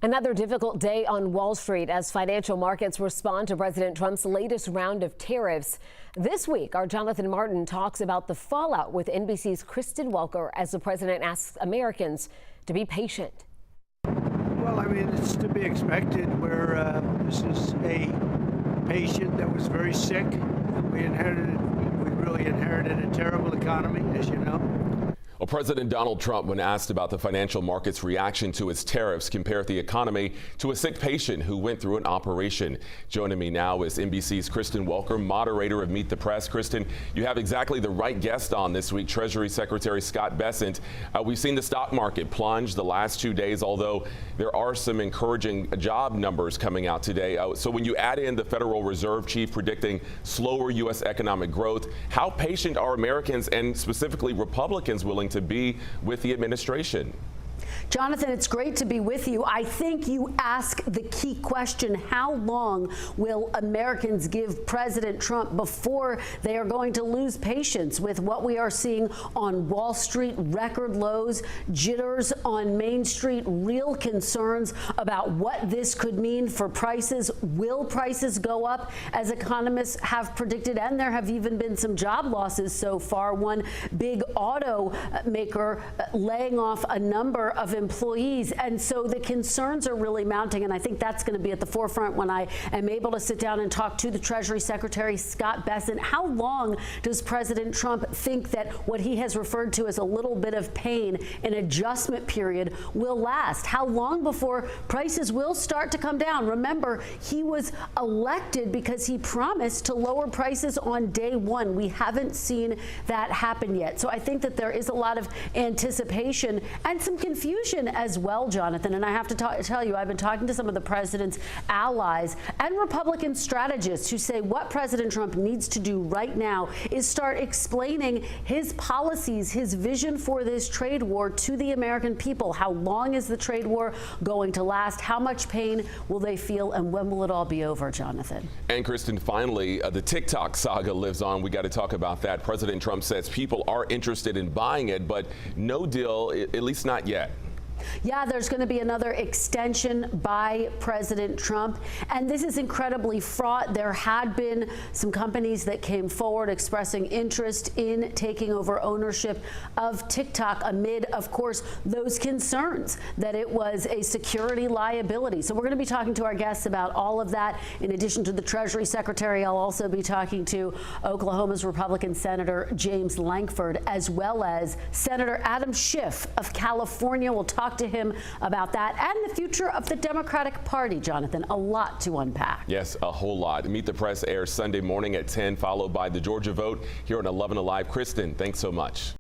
Another difficult day on Wall Street as financial markets respond to President Trump's latest round of tariffs. This week, our Jonathan Martin talks about the fallout with NBC's Kristen Welker as the president asks Americans to be patient. Well, I mean, it's to be expected. This is a patient that was very sick. We really inherited a terrible economy, as you know. Well, President Donald Trump, when asked about the financial market's reaction to his tariffs, compared the economy to a sick patient who went through an operation. Joining me now is NBC's Kristen Welker, moderator of Meet the Press. Kristen, you have exactly the right guest on this week, Treasury Secretary Scott Bessent. We've seen the stock market plunge the last 2 days, although there are some encouraging job numbers coming out today. So when you add in the Federal Reserve chief predicting slower U.S. economic growth, how patient are Americans and specifically Republicans willing to be with the administration? Jonathan, it's great to be with you. I think you ask the key question: how long will Americans give President Trump before they are going to lose patience with what we are seeing on Wall Street? Record lows, jitters on Main Street, real concerns about what this could mean for prices. Will prices go up, as economists have predicted? And there have even been some job losses so far. One big automaker laying off a number of employees, and so the concerns are really mounting, and I think that's going to be at the forefront when I am able to sit down and talk to the Treasury Secretary Scott Bessent. How long does President Trump think that what he has referred to as a little bit of pain, an adjustment period, will last? How long before prices will start to come down? Remember, he was elected because he promised to lower prices on day one. We haven't seen that happen yet, so I think that there is a lot of anticipation and some confusion as well, Jonathan. And I have to tell you, I've been talking to some of the president's allies and Republican strategists who say what President Trump needs to do right now is start explaining his policies, his vision for this trade war to the American people. How long is the trade war going to last? How much pain will they feel? And when will it all be over, Jonathan? And Kristen, finally, the TikTok saga lives on. We got to talk about that. President Trump says people are interested in buying it, but no deal, at least not yet. Yeah, there's going to be another extension by President Trump, and this is incredibly fraught. There had been some companies that came forward expressing interest in taking over ownership of TikTok amid, of course, those concerns that it was a security liability. So we're going to be talking to our guests about all of that. In addition to the Treasury Secretary, I'll also be talking to Oklahoma's Republican Senator James Lankford, as well as Senator Adam Schiff of California. We'll talk to him about that and the future of the Democratic Party, Jonathan. A lot to unpack. Yes, a whole lot. Meet the Press airs Sunday morning at 10, followed by the Georgia vote here on 11 Alive. Kristen, thanks so much.